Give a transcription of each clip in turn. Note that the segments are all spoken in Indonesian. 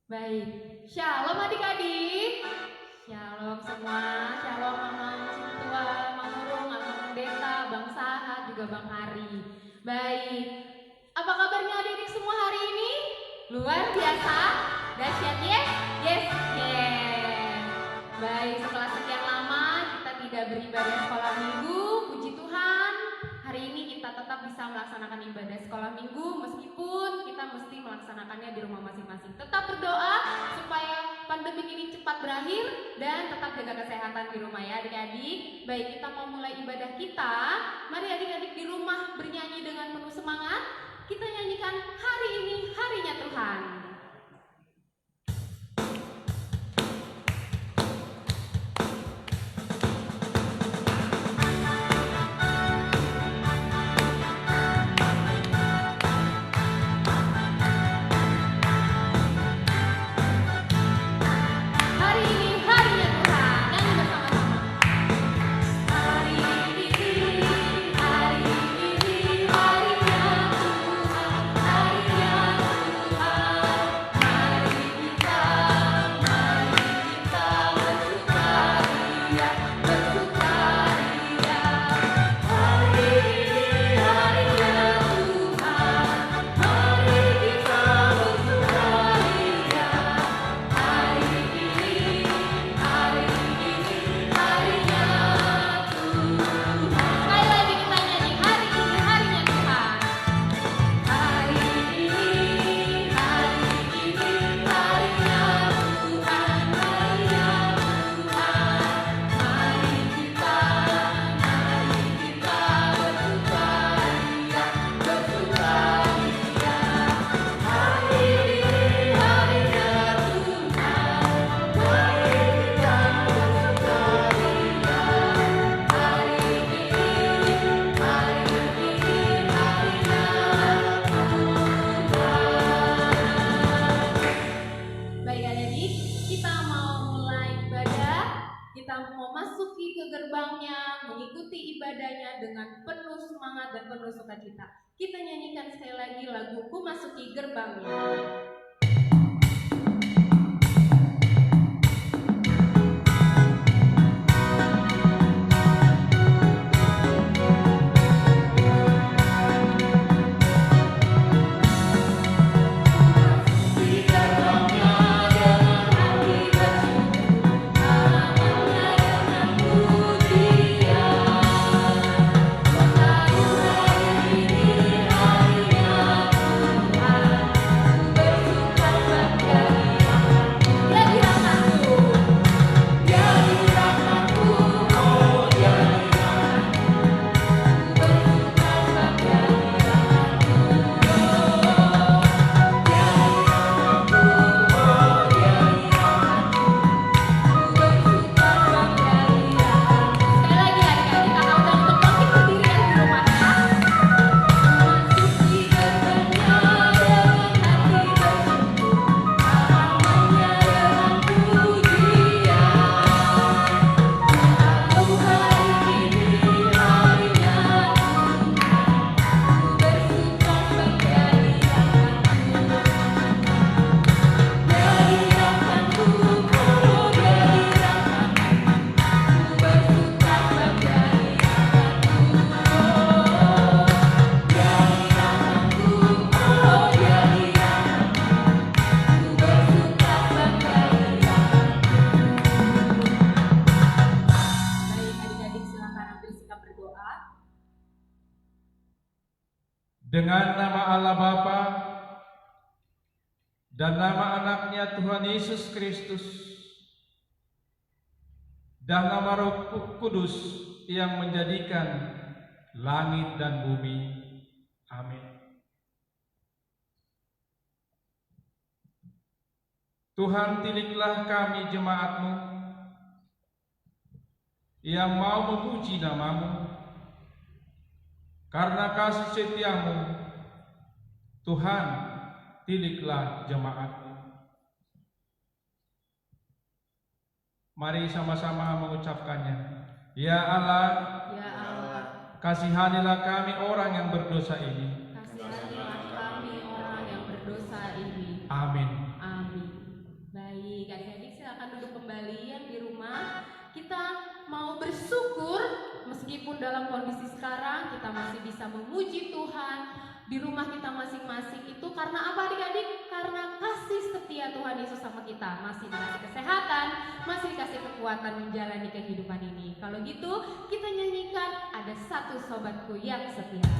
Baik, shalom adik-adik. Shalom semua, shalom Mama Cintua, Mama Nurung, Mama Pendeta, Bang Sahat, juga Bang Ari. Baik, apa kabarnya adik-adik semua hari ini? Luar biasa, dahsyat yes? Yes, yes. Baik, setelah sekian lama kita tidak beribadah sekolah minggu, puji Tuhan. Hari ini kita tetap bisa melaksanakan ibadah sekolah minggu meskipun kita mesti melaksanakannya di rumah masing-masing. Tetap berdoa supaya pandemi ini cepat berakhir dan tetap jaga kesehatan di rumah ya adik-adik. Baik, kita mau mulai ibadah kita. Mari adik-adik di rumah bernyanyi dengan penuh semangat. Kita nyanyikan hari ini harinya Tuhan. Kita nyanyikan sekali lagi lagu Ku Masuki Gerbangnya. Dengan nama Allah Bapa dan nama anaknya Tuhan Yesus Kristus dan nama Roh Kudus yang menjadikan langit dan bumi. Amin. Tuhan, tiliklah kami jemaat-Mu yang mau memuji nama-Mu. Karena kasih setia-Mu, Tuhan, tiliklah jemaat-Mu. Mari sama-sama mengucapkannya. Ya Allah, ya Allah, kasihanilah kami orang yang berdosa ini. kasihanilah kami orang yang berdosa ini. Amin. Amin. adik-adik silakan duduk kembali yang di rumah. Kita mau bersyukur meskipun dalam kondisi sekarang kita masih bisa memuji Tuhan di rumah kita masing-masing. Itu karena apa adik-adik? Karena kasih setia Tuhan Yesus sama kita. Masih dikasih kesehatan, masih dikasih kekuatan menjalani kehidupan ini. Kalau gitu kita nyanyikan Ada Satu Sobatku Yang Setia.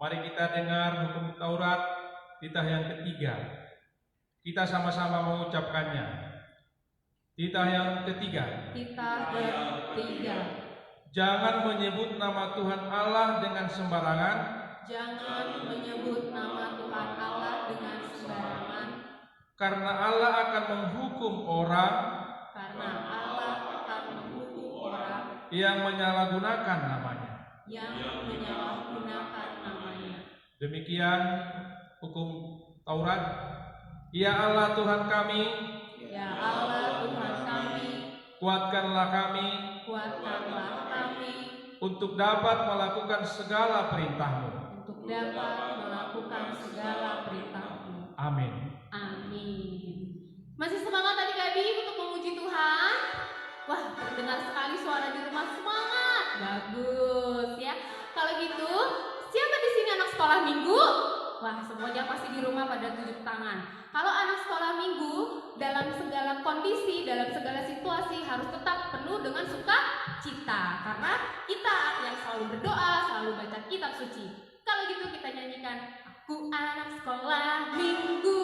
Mari kita dengar hukum Taurat titah yang ketiga. Kita sama-sama mengucapkannya. Titah yang ketiga. Titah ketiga. Jangan menyebut nama Tuhan Allah dengan sembarangan. Jangan menyebut nama Tuhan Allah dengan sembarangan. Karena Allah akan menghukum orang. Karena Allah akan menghukum orang yang menyalahgunakan namanya. yang menyalahgunakan namanya. Demikian hukum Taurat. Ya Allah Tuhan kami, Ya Allah Tuhan kami, kuatkanlah kami kuatkanlah kami untuk dapat melakukan segala perintah-Mu. untuk dapat melakukan segala perintah-Mu. Amin. Amin. Masih semangat adik-adik untuk memuji Tuhan? Wah, terdengar sekali suara di rumah, semangat. Bagus ya. Kalau gitu, siapa di sini anak sekolah minggu? Wah, semuanya pasti di rumah pada tunjuk tangan. Kalau anak sekolah minggu, dalam segala kondisi, dalam segala situasi harus tetap penuh dengan sukacita. Karena kita yang selalu berdoa, selalu baca kitab suci. Kalau gitu kita nyanyikan, Aku anak sekolah minggu.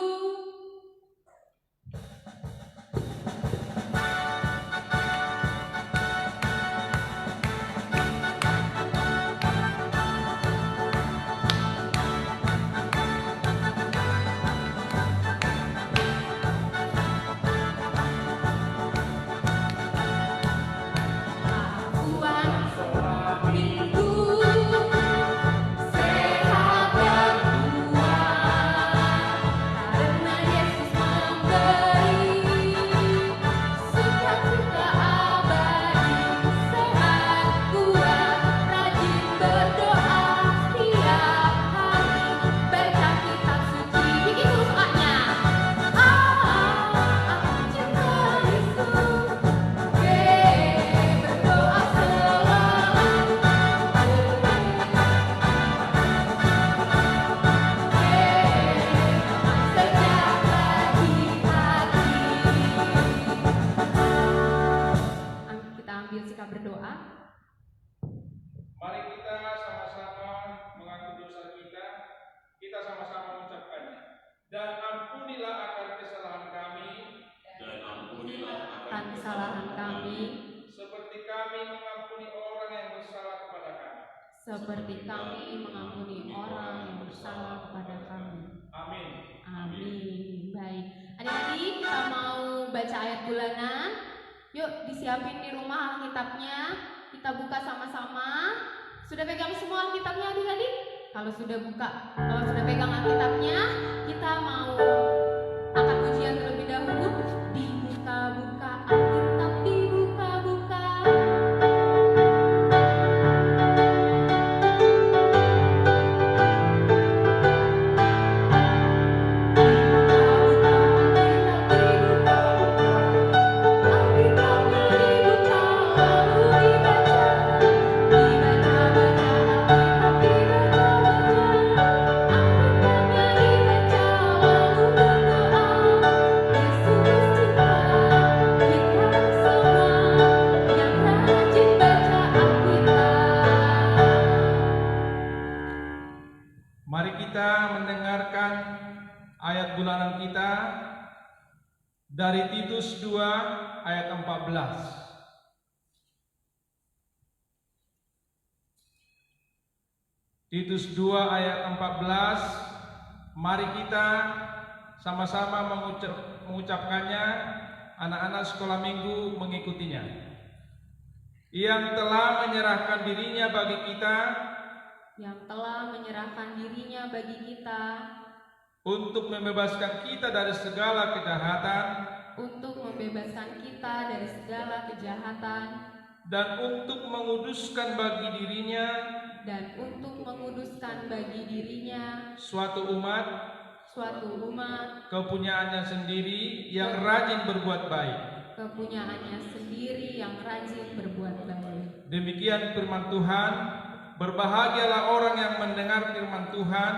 Aku anak sekolah minggu, sehat dan kuat. ampunilah akan kesalahan kami, dan ampunilah akan kesalahan kami, seperti kami mengampuni orang yang bersalah kepada kami. seperti kami mengampuni orang yang bersalah kepada kami. Amin. Amin. Baik, adik-adik, kita mau baca ayat bulanan. Yuk, disiapin di rumah Alkitabnya. Kita buka sama-sama. Sudah pegang semua Alkitabnya adik-adik? Kalau sudah pegang Alkitabnya, kita mau angkat pujian terlebih dahulu. Dibuka-buka Alkitab, dibuka-buka. Mari kita mendengarkan ayat bulanan kita dari Titus 2 ayat 14. Titus 2 ayat 14. Mari kita sama-sama mengucapkannya. Anak-anak sekolah minggu mengikutinya. Yang telah menyerahkan dirinya bagi kita, Yang telah menyerahkan dirinya bagi kita untuk membebaskan kita dari segala kejahatan, untuk membebaskan kita dari segala kejahatan, dan untuk menguduskan bagi dirinya dan untuk menguduskan bagi dirinya suatu umat kepunyaannya sendiri yang rajin berbuat baik. kepunyaannya sendiri yang rajin berbuat baik. Demikian firman Tuhan. Berbahagialah orang yang mendengar firman Tuhan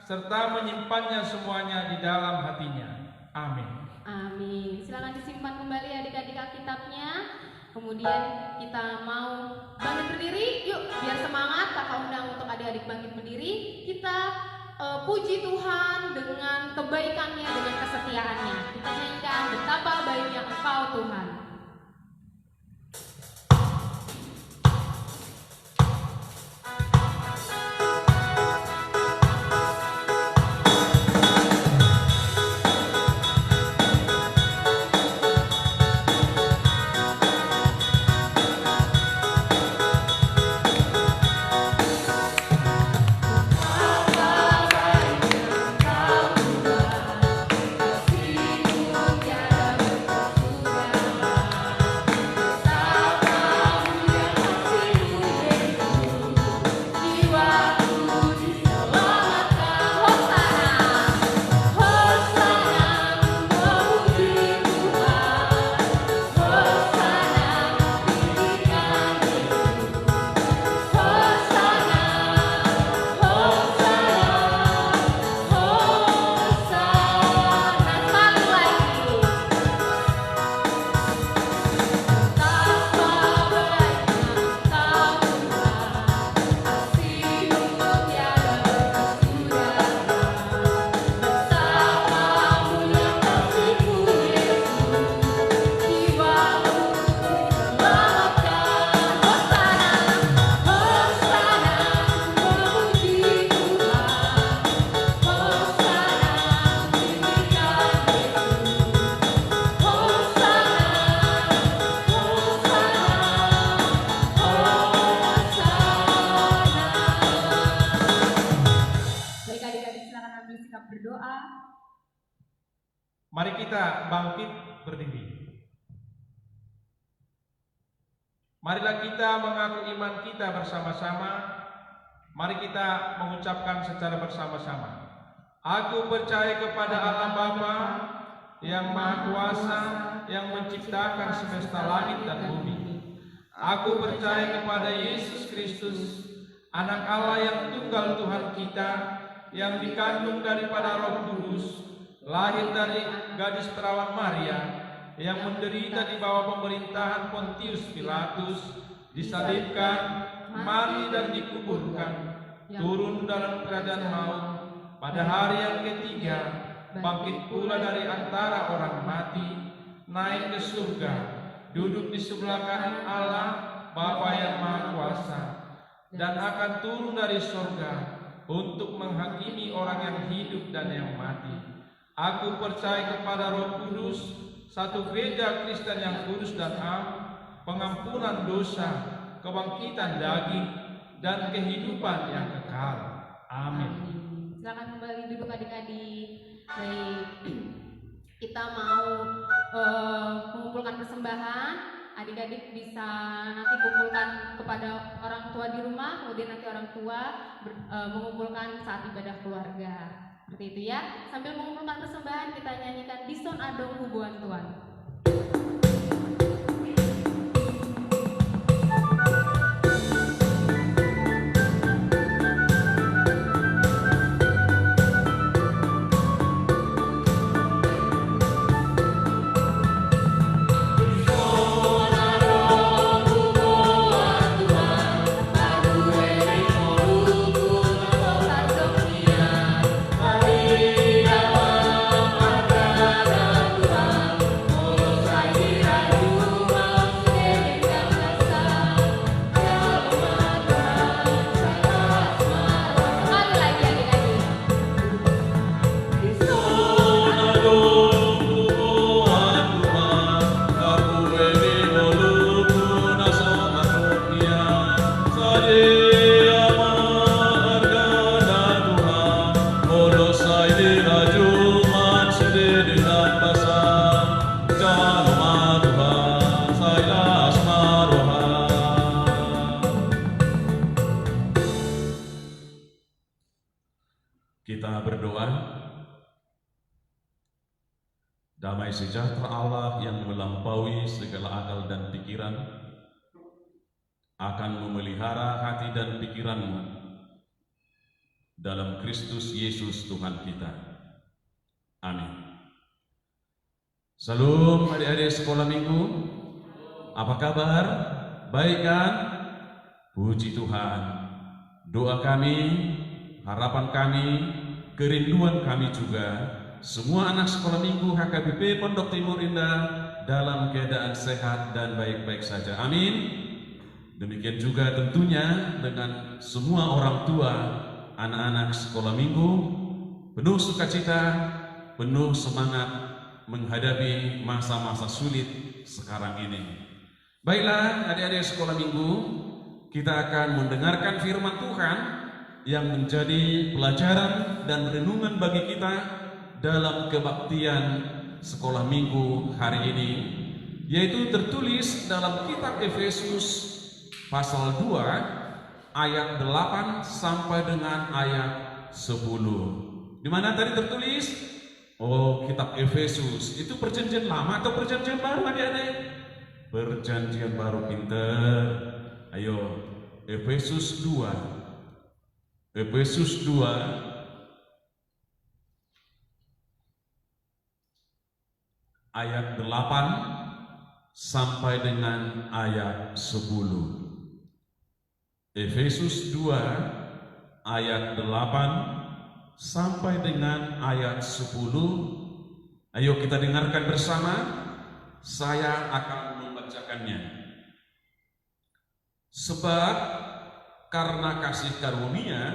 serta menyimpannya semuanya di dalam hatinya. Amin. Amin. Silakan disimpan kembali adik-adik Alkitabnya. Kemudian kita mau bangkit berdiri. Yuk, biar semangat. Kakak undang untuk adik-adik bangkit berdiri. Kita puji Tuhan dengan kebaikannya, dengan kesetiaannya. Kita nyanyikan betapa baiknya Engkau Tuhan. Mari kita bangkit berdiri. Marilah kita mengaku iman kita bersama-sama. Mari kita mengucapkan secara bersama-sama. Aku percaya kepada Allah Bapa yang Maha Kuasa, yang menciptakan semesta langit dan bumi. Aku percaya kepada Yesus Kristus, Anak Allah yang tunggal Tuhan kita, yang dikandung daripada Roh Kudus, lahir dari gadis perawan Maria, yang menderita di bawah pemerintahan Pontius Pilatus, disalibkan, mati dan dikuburkan, turun dalam kerajaan maut, pada hari yang ketiga bangkit pula dari antara orang mati, naik ke surga, duduk di sebelah kanan Allah, Bapa yang Maha Kuasa, dan akan turun dari surga untuk menghakimi orang yang hidup dan yang mati. Aku percaya kepada Roh Kudus, satu gereja Kristen yang kudus dan am, pengampunan dosa, kebangkitan daging, dan kehidupan yang kekal. Amin. Silakan kembali duduk adik-adik. Baik, kita mau mengumpulkan persembahan. Adik-adik bisa nanti kumpulkan kepada orang tua di rumah, kemudian nanti orang tua mengumpulkan saat ibadah keluarga. Seperti itu ya. Sambil mengumpulkan persembahan, kita nyanyikan Dison Adong Hubuan Tuan. Kita berdoa. Damai sejahtera Allah yang melampaui segala akal dan pikiran akan memelihara hati dan pikiranmu dalam Kristus Yesus Tuhan kita. Amin. Salam adik-adik sekolah minggu. Apa kabar? Baik kan? Puji Tuhan. Doa kami, harapan kami, kerinduan kami juga, semua anak sekolah minggu HKBP Pondok Timur Indah dalam keadaan sehat dan baik-baik saja. Amin. Demikian juga tentunya dengan semua orang tua anak-anak sekolah minggu, penuh sukacita, penuh semangat menghadapi masa-masa sulit sekarang ini. Baiklah adik-adik sekolah minggu, kita akan mendengarkan firman Tuhan yang menjadi pelajaran dan renungan bagi kita dalam kebaktian sekolah minggu hari ini, yaitu tertulis dalam kitab Efesus pasal 2 ayat 8 sampai dengan ayat 10. Di mana tadi tertulis? Oh, kitab Efesus itu perjanjian lama atau perjanjian baru adik-adik? Perjanjian baru, pinter. Ayo, Efesus 2 ayat 8 sampai dengan ayat 10. Efesus 2 ayat 8 sampai dengan ayat 10. Ayo kita dengarkan bersama. Saya akan membacakannya. Sebab karena kasih karunia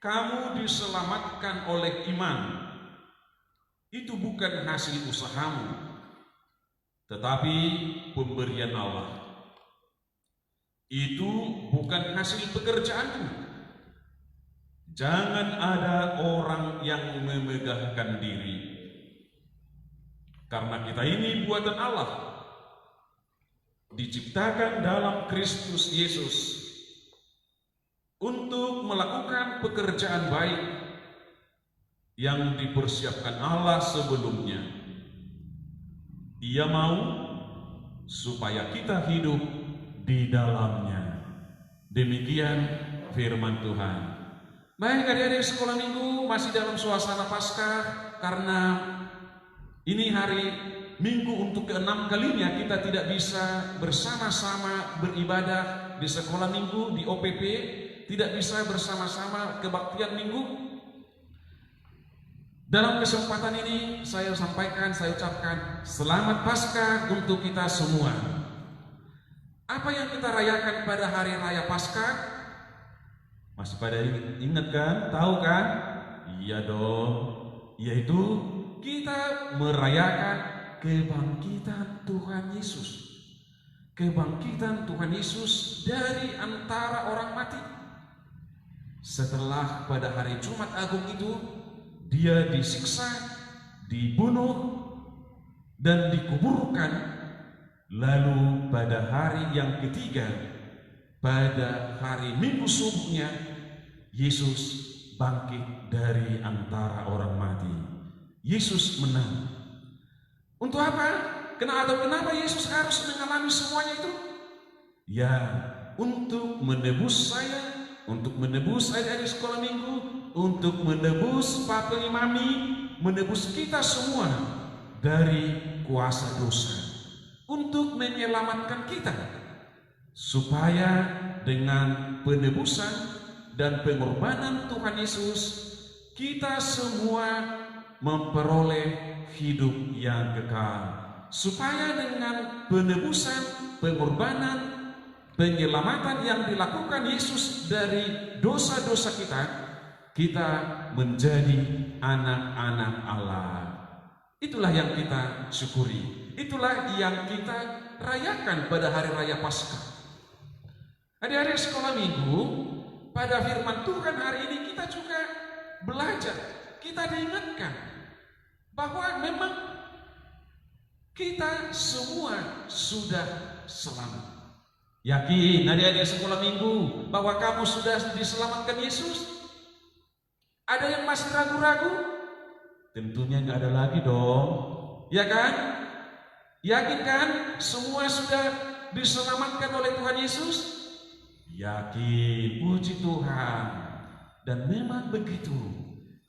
kamu diselamatkan oleh iman. Itu bukan hasil usahamu, tetapi pemberian Allah. Itu bukan hasil pekerjaanmu. Jangan ada orang yang memegahkan diri, karena kita ini buatan Allah, diciptakan dalam Kristus Yesus untuk melakukan pekerjaan baik yang dipersiapkan Allah sebelumnya. Dia mau supaya kita hidup di dalamnya. Demikian firman Tuhan. Baik adik-adik sekolah minggu, masih dalam suasana Paskah, karena ini hari Minggu untuk ke-6 kalinya kita tidak bisa bersama-sama beribadah di sekolah minggu, di OPP, tidak bisa bersama-sama kebaktian minggu. Dalam kesempatan ini saya sampaikan, saya ucapkan selamat Paskah untuk kita semua. Apa yang kita rayakan pada hari raya Paskah? Masih pada ingat kan? Tahu kan? Iya dong. Yaitu kita merayakan kebangkitan Tuhan Yesus. Kebangkitan Tuhan Yesus dari antara orang mati. Setelah pada hari Jumat Agung itu dia disiksa, dibunuh, dan dikuburkan. Lalu pada hari yang ketiga, pada hari Minggu subuhnya, Yesus bangkit dari antara orang mati. Yesus menang. Untuk apa? Kenapa Yesus harus mengalami semuanya itu? Ya, untuk menebus saya, untuk menebus adik-adik sekolah minggu, untuk menebus Papa Mami, menebus kita semua dari kuasa dosa, untuk menyelamatkan kita, supaya dengan penebusan dan pengorbanan Tuhan Yesus, kita semua memperoleh hidup yang kekal. Supaya dengan penebusan, pengorbanan, penyelamatan yang dilakukan Yesus dari dosa-dosa kita, kita menjadi anak-anak Allah. Itulah yang kita syukuri. Itulah yang kita rayakan pada hari raya Paskah. Adik-adik sekolah minggu, pada firman Tuhan hari ini kita juga belajar, kita diingatkan bahwa memang kita semua sudah selamat. Yakin adik-adik sekolah minggu bahwa kamu sudah diselamatkan Yesus? Ada yang masih ragu-ragu? Tentunya nggak ada lagi dong, ya kan? Yakin kan semua sudah diselamatkan oleh Tuhan Yesus? Yakin, puji Tuhan. Dan memang begitu,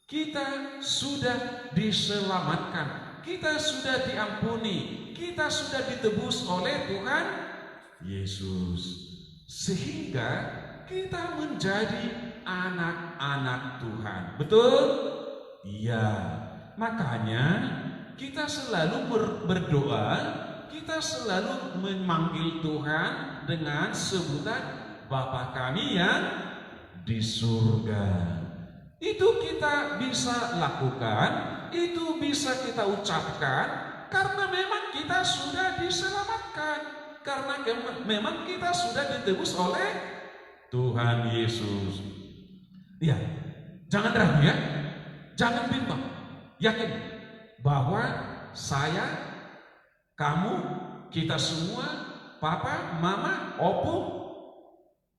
kita sudah diselamatkan, kita sudah diampuni, kita sudah ditebus oleh Tuhan Yesus, sehingga kita menjadi anak-anak Tuhan. Betul? Iya. Makanya kita selalu berdoa, kita selalu memanggil Tuhan dengan sebutan Bapa kami yang di surga. Itu kita bisa lakukan, itu bisa kita ucapkan, karena memang kita sudah diselamatkan, karena memang kita sudah ditebus oleh Tuhan Yesus. Ya, jangan ragu ya, jangan bimbang, yakin bahwa saya, kamu, kita semua, papa, mama, opo,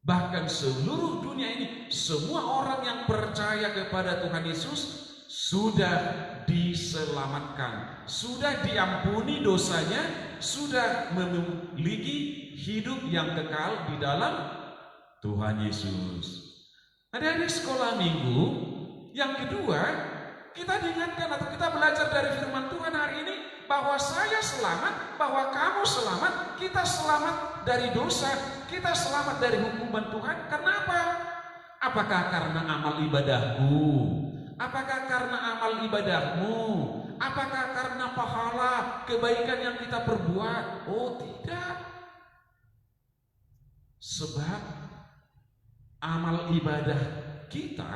bahkan seluruh dunia ini, semua orang yang percaya kepada Tuhan Yesus sudah diselamatkan, sudah diampuni dosanya, sudah memiliki hidup yang kekal di dalam Tuhan Yesus. Adik-adik sekolah minggu, yang kedua, kita diingatkan atau kita belajar dari firman Tuhan hari ini bahwa saya selamat, bahwa kamu selamat, kita selamat dari dosa, kita selamat dari hukuman Tuhan. Karena apa? Apakah karena amal ibadahku? Apakah karena amal ibadahmu? Apakah karena pahala kebaikan yang kita perbuat? Oh tidak. Sebab amal ibadah kita,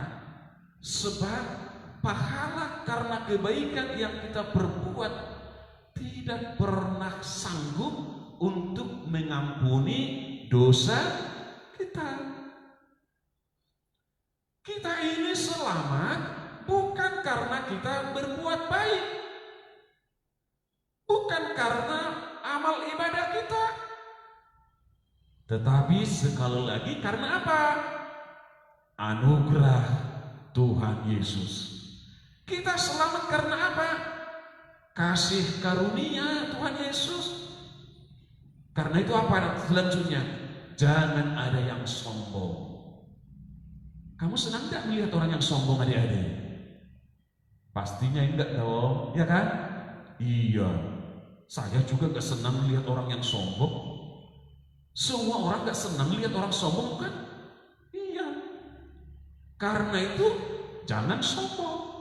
sebab pahala karena kebaikan yang kita perbuat tidak pernah sanggup untuk mengampuni dosa kita. Kita ini selamat bukan karena kita berbuat baik, bukan karena amal ibadah kita, tetapi sekali lagi karena apa? Anugerah Tuhan Yesus. Kita selamat karena apa? Kasih karunia Tuhan Yesus. Karena itu apa selanjutnya? Jangan ada yang sombong. Kamu senang gak melihat orang yang sombong adik-adik? Pastinya enggak dong, ya kan? Iya. Saya juga gak senang melihat orang yang sombong. Semua orang gak senang melihat orang sombong kan? Iya. Karena itu jangan sombong.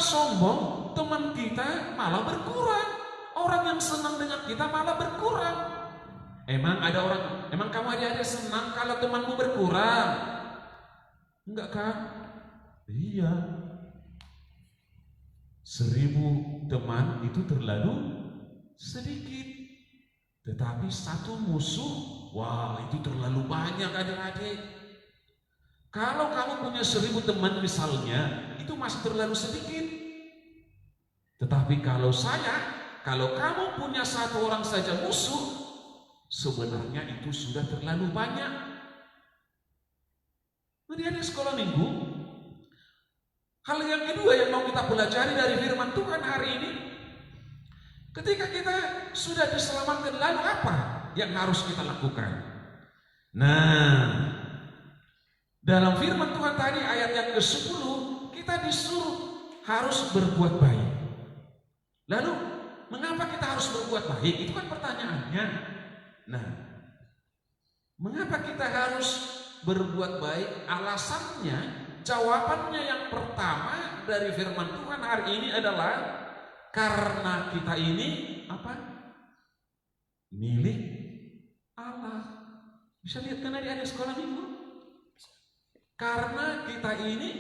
sombong, teman kita malah berkurang. Orang yang senang dengan kita malah berkurang. Emang kamu adik-adik senang kalau temanmu berkurang? Enggak kan? Iya. 1000 teman itu terlalu sedikit. Tetapi satu musuh, wah itu terlalu banyak adik-adik. Kalau kamu punya 1000 teman misalnya, itu masih terlalu sedikit. Tetapi kalau kamu punya 1 orang saja musuh, sebenarnya itu sudah terlalu banyak. Adik-adik sekolah minggu, hal yang kedua yang mau kita pelajari dari firman Tuhan hari ini, ketika kita sudah diselamatkan, lalu apa yang harus kita lakukan? Nah, dalam firman Tuhan tadi ayat yang ke-10, kita disuruh harus berbuat baik. Lalu, mengapa kita harus berbuat baik? Itu kan pertanyaannya. Nah, mengapa kita harus berbuat baik? Alasannya, jawabannya yang pertama dari firman Tuhan hari ini adalah karena kita ini apa? Milik Allah. Bisa lihat kan adik-adik sekolah minggu? Karena kita ini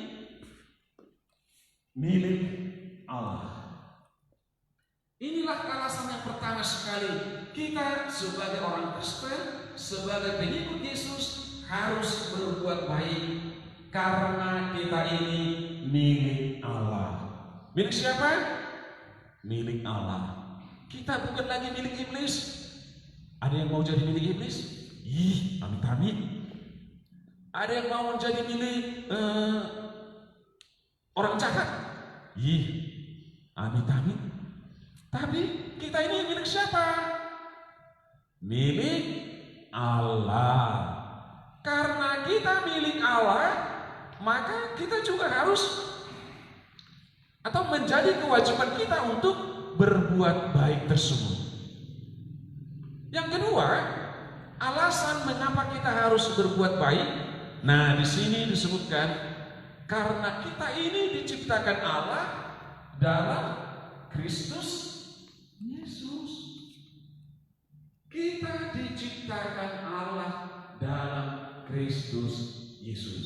milik Allah. Inilah alasan yang pertama sekali. Kita sebagai orang Kristen, sebagai pengikut Yesus harus berbuat baik karena kita ini milik Allah. Milik siapa? Milik Allah. Kita bukan lagi milik iblis. Ada yang mau jadi milik iblis? Ih, amit-amit. Ada yang mau menjadi milik orang jahat? Ih, amit-amit. Tapi kita ini milik siapa? Milik Allah. Karena kita milik Allah, maka kita juga harus atau menjadi kewajiban kita untuk berbuat baik tersebut. Yang kedua, alasan mengapa kita harus berbuat baik. Nah, di sini disebutkan karena kita ini diciptakan Allah dalam Kristus Yesus. Kita diciptakan Allah dalam Kristus Yesus.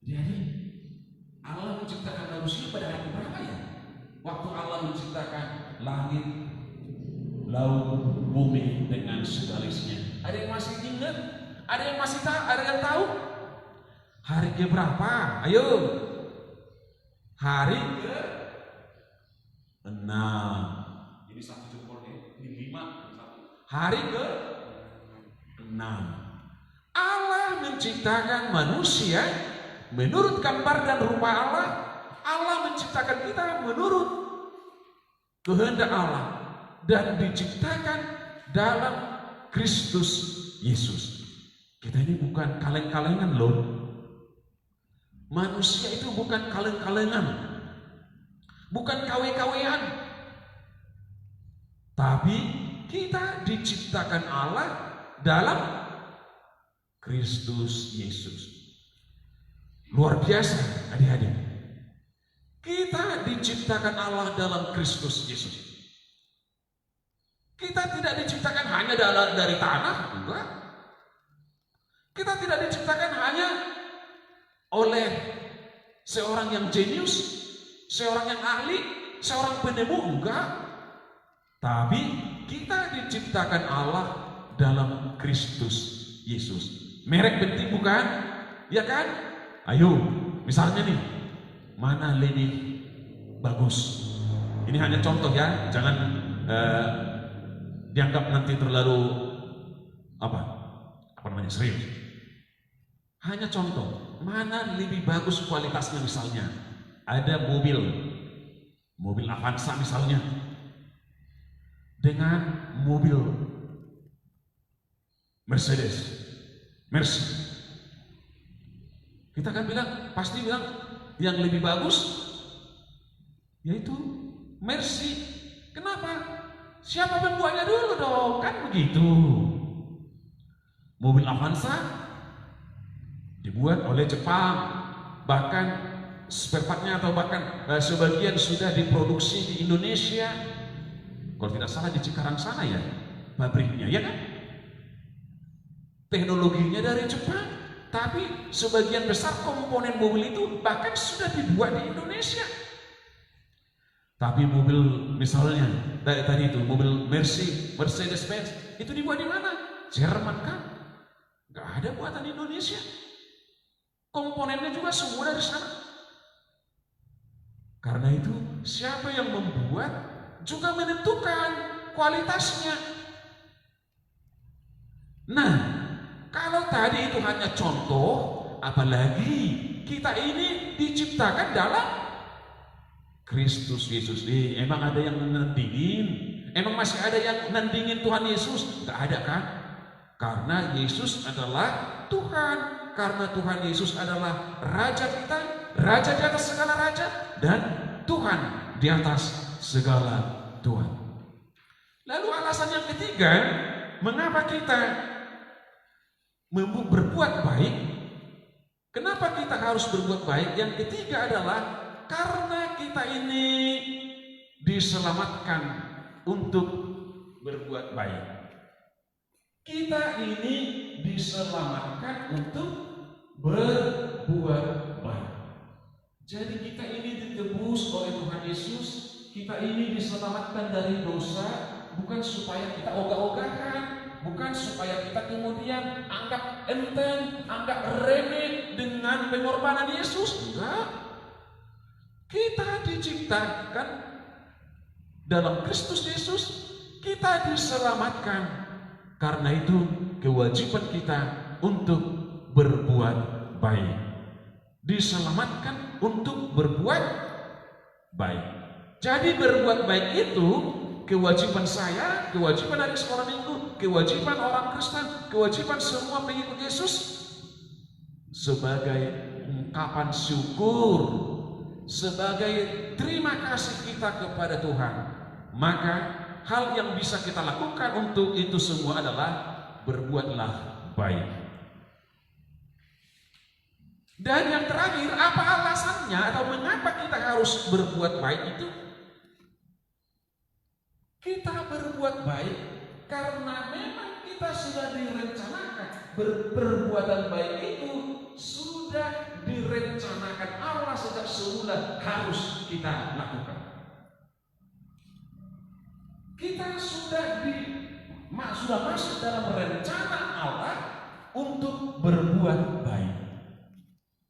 Jadi Allah menciptakan manusia pada hari berapa ya? Waktu Allah menciptakan langit, laut, bumi dengan segala isinya. Ada yang masih ingat? Ada yang masih tahu? Ada yang tahu? Hari ke berapa? Ayo. Hari ke 6. Ini 1 jempol ya. Ini 5. Hari ke 6. Allah menciptakan manusia menurut gambar dan rupa Allah. Allah menciptakan kita menurut kehendak Allah dan diciptakan dalam Kristus Yesus. Kita ini bukan kaleng-kalengan loh. Manusia itu bukan kaleng-kalengan, bukan kawe-kawean. Tapi kita diciptakan Allah dalam Kristus Yesus. Luar biasa adik-adik. Kita diciptakan Allah dalam Kristus Yesus. Kita tidak diciptakan hanya dari tanah, enggak. Kita tidak diciptakan hanya oleh seorang yang jenius, seorang yang ahli, seorang penemu, enggak. Tapi kita diciptakan Allah dalam Kristus Yesus. Merek penting bukan? Ya kan? Ayo, misalnya nih, mana lebih bagus? Ini hanya contoh ya, jangan dianggap nanti terlalu serius. Hanya contoh, mana lebih bagus kualitasnya misalnya? Ada mobil Avanza misalnya, dengan mobil Mercedes. Kita kan pasti bilang yang lebih bagus yaitu Mercy. Kenapa? Siapa pembuatnya dulu dong, kan begitu. Mobil Avanza dibuat oleh Jepang, bahkan spare partnya atau bahkan sebagian sudah diproduksi di Indonesia. Kalau tidak salah di Cikarang sana ya pabriknya, ya kan? Teknologinya dari Jepang, tapi sebagian besar komponen mobil itu bahkan sudah dibuat di Indonesia. Tapi mobil misalnya tadi itu mobil Mercedes-Benz itu dibuat di mana? Jerman kan? Gak ada buatan Indonesia. Komponennya juga semua dari sana. Karena itu siapa yang membuat juga menentukan kualitasnya. Nah, kalau tadi itu hanya contoh, apalagi kita ini diciptakan dalam Kristus Yesus. Emang ada yang menandingin? Emang masih ada yang menandingin Tuhan Yesus? Gak ada kan? Karena Yesus adalah Tuhan. Karena Tuhan Yesus adalah Raja kita, Raja di atas segala raja, dan Tuhan di atas segala Tuhan. Lalu alasan yang ketiga, mengapa kita berbuat baik? Kenapa kita harus berbuat baik? Yang ketiga adalah karena kita ini diselamatkan untuk berbuat baik. Kita ini diselamatkan untuk berbuat baik. Jadi kita ini ditebus oleh Tuhan Yesus. Kita ini diselamatkan dari dosa, bukan supaya kita ogah-ogahan, bukan supaya kita kemudian anggap enteng, anggap remeh dengan pengorbanan Yesus. Enggak. Kita diciptakan dalam Kristus Yesus, kita diselamatkan. Karena itu kewajiban kita untuk berbuat baik. Diselamatkan untuk berbuat baik. Jadi berbuat baik itu kewajiban saya, kewajiban dari sekolah minggu, kewajiban orang Kristen, kewajiban semua pengikut Yesus sebagai ungkapan syukur, sebagai terima kasih kita kepada Tuhan. Maka hal yang bisa kita lakukan untuk itu semua adalah berbuatlah baik. Dan yang terakhir, apa alasannya atau mengapa kita harus berbuat baik itu? Kita berbuat baik karena memang kita sudah direncanakan. Perbuatan baik itu sudah direncanakan Allah sejak semula harus kita lakukan. Kita sudah masuk dalam rencana Allah untuk berbuat baik.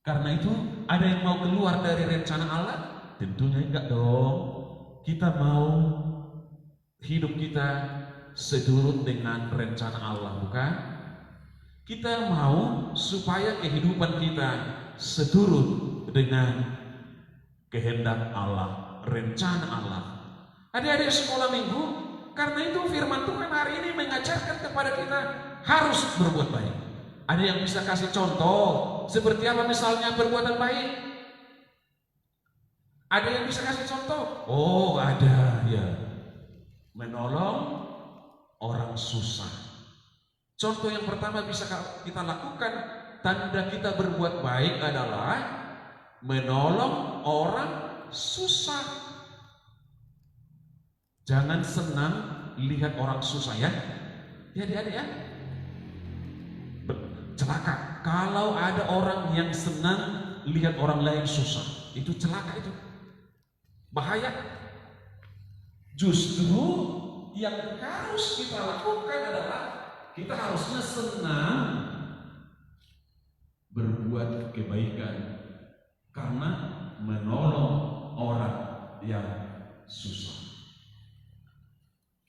Karena itu ada yang mau keluar dari rencana Allah? Tentunya enggak dong. Kita mau hidup kita seturut dengan rencana Allah, bukan? Kita mau supaya kehidupan kita seturut dengan kehendak Allah, rencana Allah. Adik-adik sekolah minggu, karena itu firman Tuhan hari ini mengajarkan kepada kita harus berbuat baik. Ada yang bisa kasih contoh seperti apa misalnya perbuatan baik? Ada yang bisa kasih contoh? Oh, ada ya. Menolong orang susah. Contoh yang pertama bisa kita lakukan, tanda kita berbuat baik adalah menolong orang susah. Jangan senang lihat orang susah ya. Ya adik-adik ya. Celaka. Kalau ada orang yang senang lihat orang lain susah, itu celaka itu. Bahaya. Justru yang harus kita lakukan adalah kita harusnya senang berbuat kebaikan karena menolong orang yang susah.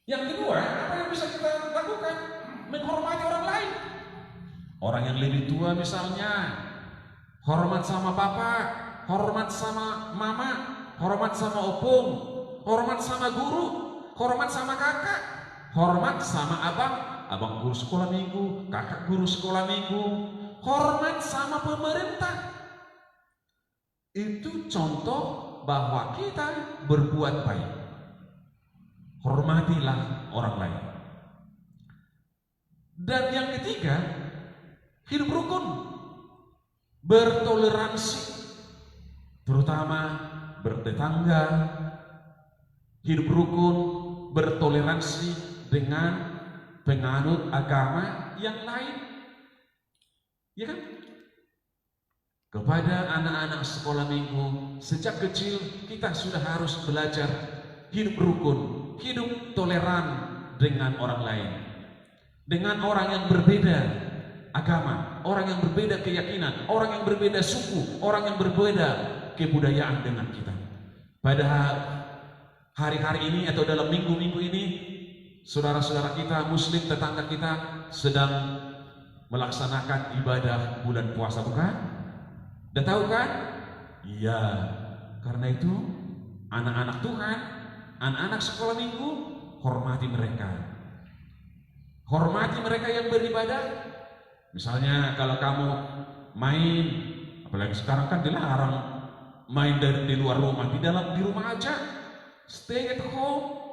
Yang kedua, apa yang bisa kita lakukan? Menghormati orang lain. Orang yang lebih tua misalnya, hormat sama bapak, hormat sama mama, hormat sama opung, hormat sama guru, hormat sama kakak, hormat sama abang guru sekolah minggu, kakak guru sekolah minggu, hormat sama pemerintah. Itu contoh bahwa kita berbuat baik. Hormatilah orang lain. Dan yang ketiga, hidup rukun, bertoleransi. terutama bertetangga, hidup rukun, bertoleransi dengan penganut agama yang lain. Ya kan? Kepada anak-anak sekolah minggu, sejak kecil kita sudah harus belajar hidup rukun, hidup toleran dengan orang lain, dengan orang yang berbeda agama, orang yang berbeda keyakinan, orang yang berbeda suku, orang yang berbeda kebudayaan dengan kita. Pada hari-hari ini atau dalam minggu-minggu ini, saudara-saudara kita muslim tetangga kita sedang melaksanakan ibadah bulan puasa, bukan? Udah tahu kan? Iya. Karena itu anak-anak Tuhan, anak-anak sekolah minggu, hormati mereka. Hormati mereka yang beribadah. Misalnya kalau kamu main, apalagi sekarang kan dilarang main di luar rumah, di rumah aja. Stay at home.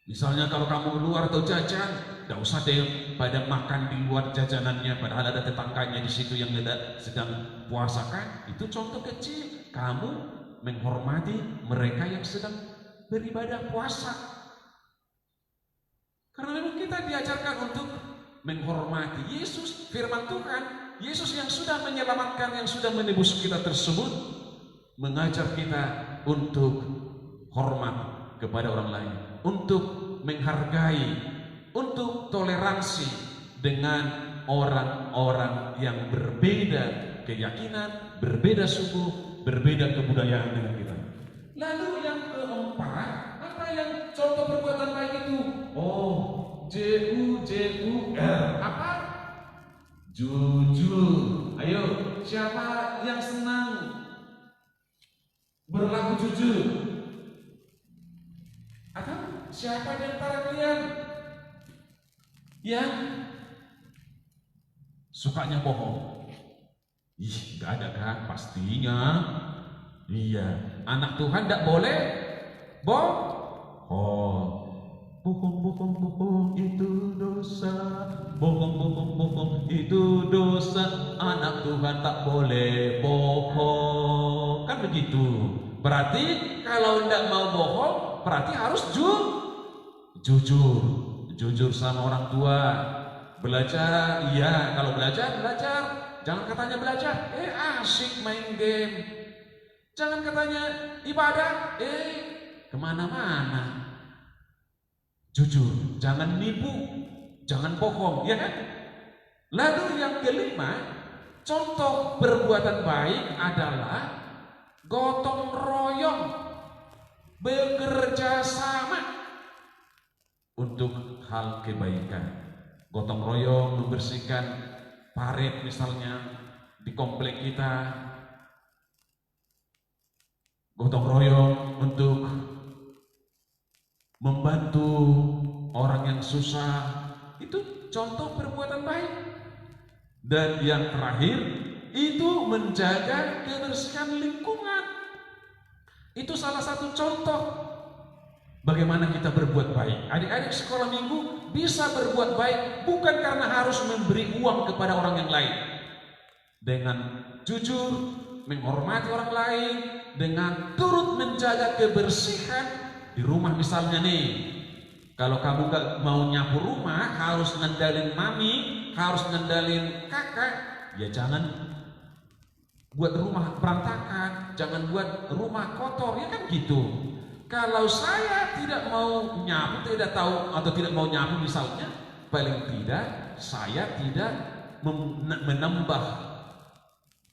Misalnya kalau kamu keluar atau jajan, gak usah deh pada makan di luar jajanannya, padahal ada tetangganya di situ yang sedang puasa kan? Itu contoh kecil. Kamu menghormati mereka yang sedang beribadah puasa. Karena memang kita diajarkan untuk menghormati Yesus, firman Tuhan. Yesus yang sudah menyelamatkan, yang sudah menebus kita tersebut, mengajar kita untuk hormat kepada orang lain, untuk menghargai, untuk toleransi dengan orang-orang yang berbeda keyakinan, berbeda suku, berbeda kebudayaan dengan kita. Lalu yang keempat, apa yang contoh perbuatan baik itu? Oh, JUJUR, apa? Jujur. Ayo, siapa yang senang berlaku jujur? Atau siapa di antara kalian yang sukanya bohong? Ih, gak ada kan? Pastinya. Iya, anak Tuhan gak boleh bohong. Bohong itu dosa. Bohong itu dosa. Anak Tuhan tak boleh bohong. Kan begitu. Berarti kalau tidak mau bohong, berarti harus jujur. Jujur sama orang tua. Belajar, iya. Kalau belajar. Jangan katanya belajar, asik main game. Jangan katanya ibadah, kemana-mana. Jujur, jangan nipu, jangan bohong, ya kan? Lalu yang kelima, contoh perbuatan baik adalah gotong royong, bekerja sama untuk hal kebaikan. Gotong royong membersihkan parit misalnya di komplek kita. Gotong royong untuk membantu orang yang susah. Itu contoh perbuatan baik. Dan yang terakhir, itu menjaga kebersihan lingkungan. Itu salah satu contoh bagaimana kita berbuat baik. Adik-adik sekolah minggu bisa berbuat baik bukan karena harus memberi uang kepada orang yang lain. Dengan jujur, menghormati orang lain, dengan turut menjaga kebersihan di rumah misalnya nih. Kalau kamu gak mau nyapu rumah, harus ngendalin mami, harus ngendalin kakak, ya jangan buat rumah berantakan, jangan buat rumah kotor, ya kan gitu. Kalau saya tidak mau nyapu, tidak tahu atau tidak mau nyapu misalnya, paling tidak saya tidak menambah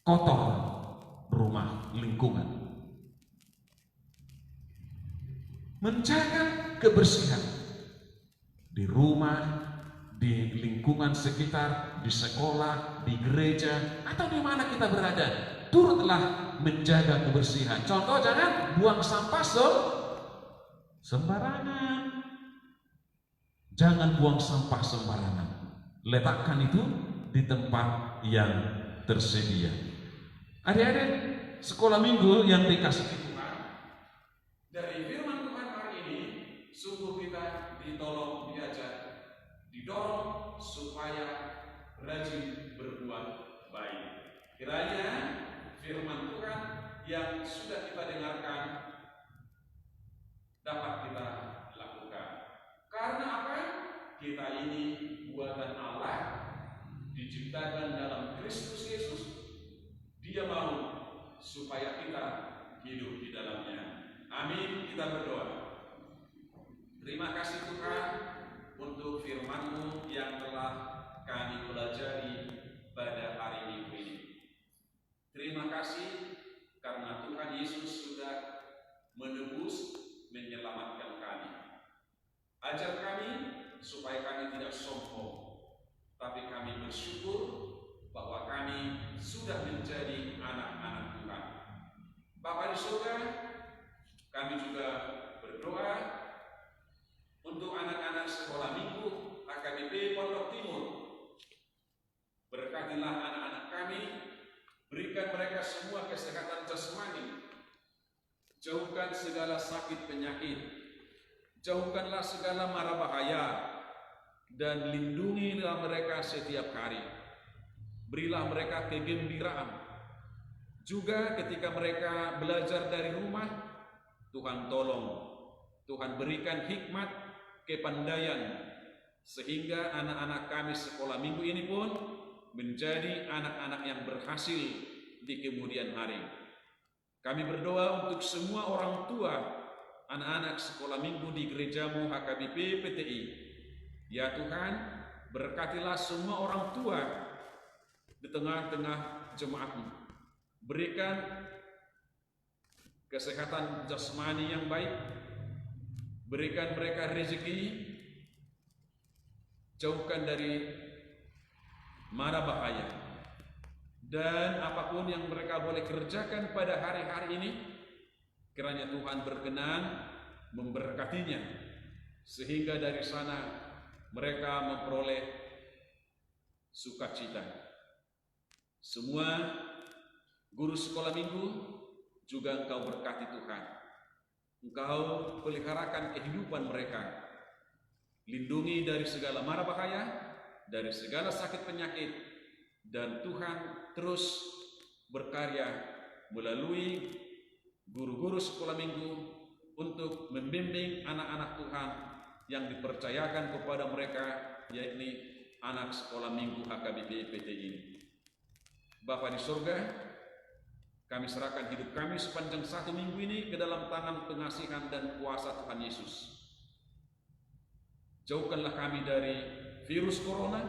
kotor rumah, lingkungan. Menjaga kebersihan di rumah, di lingkungan sekitar, di sekolah, di gereja, atau di mana kita berada, turutlah menjaga kebersihan. Contoh, jangan buang sampah sembarangan. Jangan buang sampah sembarangan. Letakkan itu di tempat yang tersedia. Adik-adik sekolah minggu yang dikasih Tuhan, dari firman Tuhan hari ini, sungguh kita ditolong, diajar, didorong supaya rajin berbuat baik. Kiranya firman Tuhan yang sudah kita dengarkan dapat kita lakukan. Karena apa? Kita ini buatan Allah, diciptakan dalam Kristus Yesus. Dia mau supaya kita hidup di dalamnya. Amin. Kita berdoa. Terima kasih Tuhan untuk firman-Mu yang telah kami pelajari pada hari Minggu ini. Terima kasih karena Tuhan Yesus sudah menebus, menyelamatkan kami. Ajar kami supaya kami tidak sombong, tapi kami bersyukur bahwa kami sudah menjadi anak-anak Tuhan. Bapa di surga, kami juga berdoa untuk anak-anak sekolah minggu HKBP Pondok Timur. Berkatilah anak-anak kami, berikan mereka semua kesehatan jasmani, jauhkan segala sakit penyakit, jauhkanlah segala mara bahaya, dan lindungilah mereka setiap hari. Berilah mereka kegembiraan. Juga ketika mereka belajar dari rumah, Tuhan tolong, Tuhan berikan hikmat, kepandaian, sehingga anak-anak kami sekolah minggu ini pun menjadi anak-anak yang berhasil di kemudian hari. Kami berdoa untuk semua orang tua anak-anak sekolah minggu di gerejamu HKBP PTI. Ya Tuhan, berkatilah semua orang tua di tengah-tengah jemaat-Mu. Berikan kesehatan jasmani yang baik, berikan mereka rezeki, jauhkan dari mara bahaya, dan apapun yang mereka boleh kerjakan pada hari-hari ini, kiranya Tuhan berkenan memberkatinya, sehingga dari sana mereka memperoleh sukacita. Semua guru sekolah minggu juga Engkau berkati Tuhan. Engkau peliharakan kehidupan mereka. Lindungi dari segala mara bahaya, dari segala sakit penyakit, dan Tuhan terus berkarya melalui guru-guru sekolah minggu untuk membimbing anak-anak Tuhan yang dipercayakan kepada mereka, yakni anak sekolah minggu HKBP PT ini. Bapa di surga, kami serahkan hidup kami sepanjang 1 minggu ini ke dalam tangan pengasihan dan kuasa Tuhan Yesus. Jauhkanlah kami dari virus corona,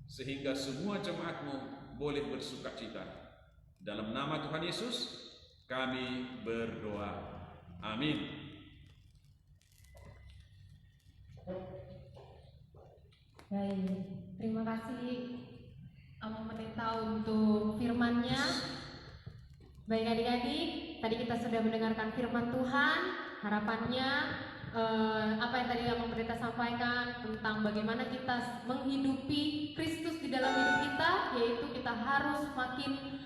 sehingga semua jemaat-Mu boleh bersukacita. Dalam nama Tuhan Yesus, kami berdoa. Amin. Baik, terima kasih Pendeta untuk firman-Nya. Baik adik-adik, tadi kita sudah mendengarkan firman Tuhan. Harapannya apa yang tadi Abang Pendeta sampaikan tentang bagaimana kita menghidupi Kristus di dalam hidup kita, yaitu kita harus makin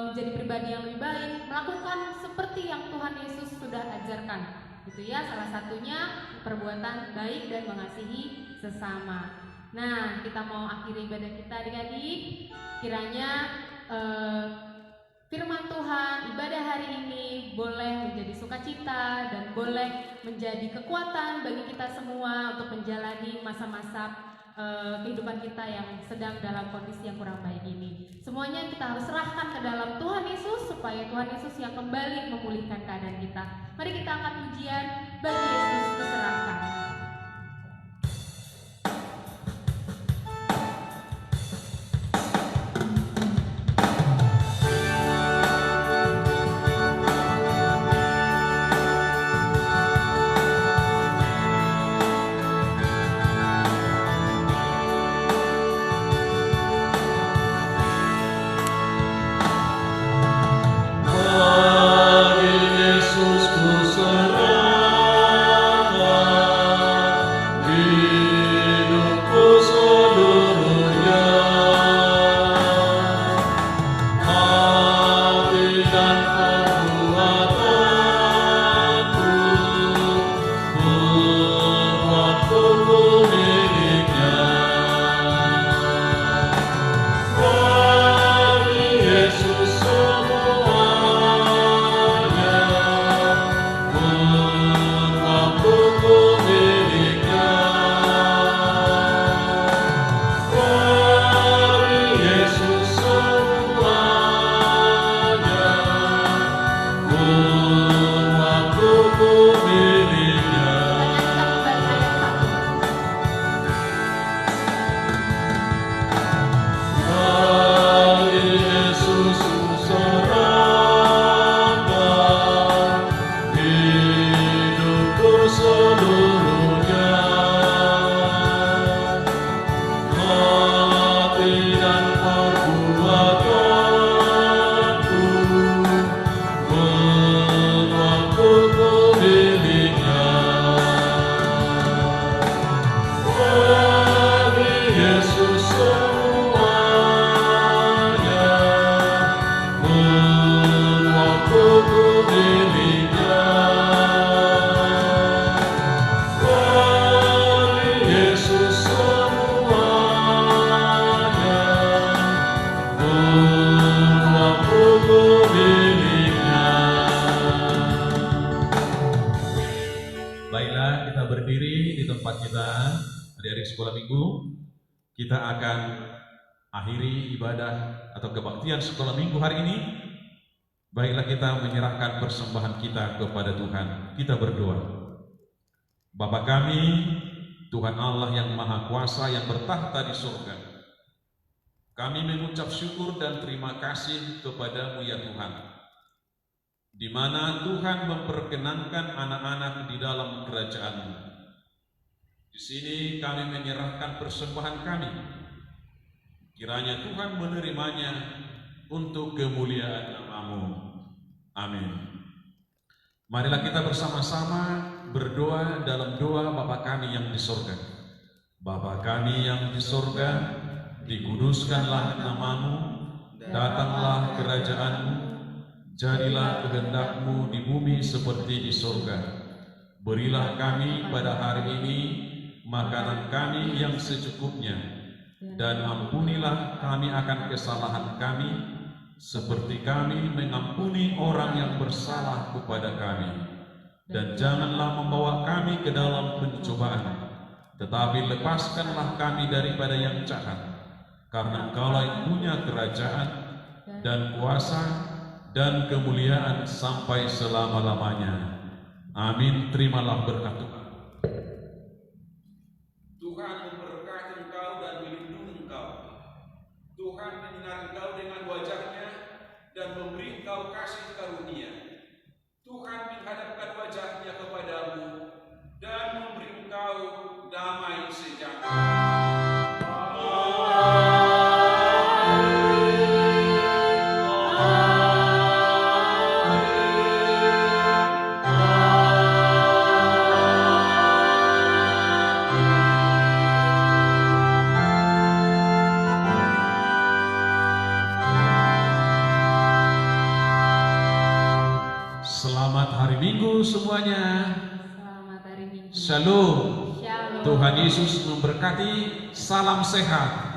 menjadi pribadi yang lebih baik, melakukan seperti yang Tuhan Yesus sudah ajarkan. Gitu ya, salah satunya perbuatan baik dan mengasihi sesama. Nah, kita mau akhiri ibadah kita adik-adik. Kiranya firman Tuhan, ibadah hari ini boleh menjadi sukacita dan boleh menjadi kekuatan bagi kita semua untuk menjalani masa-masa kehidupan kita yang sedang dalam kondisi yang kurang baik ini. Semuanya kita harus serahkan ke dalam Tuhan Yesus, supaya Tuhan Yesus yang kembali memulihkan keadaan kita. Mari kita angkat pujian bagi Yesus kuserahkan. Yesus ku serahkan. miliknya. Baiklah, kita berdiri di tempat kita, adik-adik sekolah minggu. Kita akan akhiri ibadah atau kebaktian sekolah minggu hari ini. Baiklah, kita menyerahkan persembahan kita kepada Tuhan. Kita berdoa. Bapa kami, Tuhan Allah yang Maha Kuasa yang bertahta di surga, kami mengucap syukur dan terima kasih kepada-Mu ya Tuhan, di mana Tuhan memperkenankan anak-anak di dalam kerajaan-Mu. Di sini kami menyerahkan persembahan kami. Kiranya Tuhan menerimanya untuk kemuliaan nama-Mu. Amin. Marilah kita bersama-sama berdoa dalam doa Bapa kami yang di surga. Bapa kami yang di surga, dikuduskanlah nama-Mu, datanglah kerajaan-Mu, jadilah kehendak-Mu di bumi seperti di surga. Berilah kami pada hari ini makanan kami yang secukupnya, dan ampunilah kami akan kesalahan kami, seperti kami mengampuni orang yang bersalah kepada kami. Dan janganlah membawa kami ke dalam pencobaan, tetapi lepaskanlah kami daripada yang jahat, karena Engkaulah yang punya kerajaan dan kuasa dan kemuliaan sampai selama-lamanya. Amin. Terimalah berkat Tuhan. Tuhan memberkati engkau dan melindungi engkau. Tuhan menyinari engkau dengan wajah-Nya dan memberi engkau kasih karunia. Tuhan menghadapkan wajah-Nya kepadamu dan memberi engkau damai sejahtera. Selamat hari Minggu semuanya. Selamat hari Minggu. Shalom. Shalom. Tuhan Yesus memberkati. Salam sehat.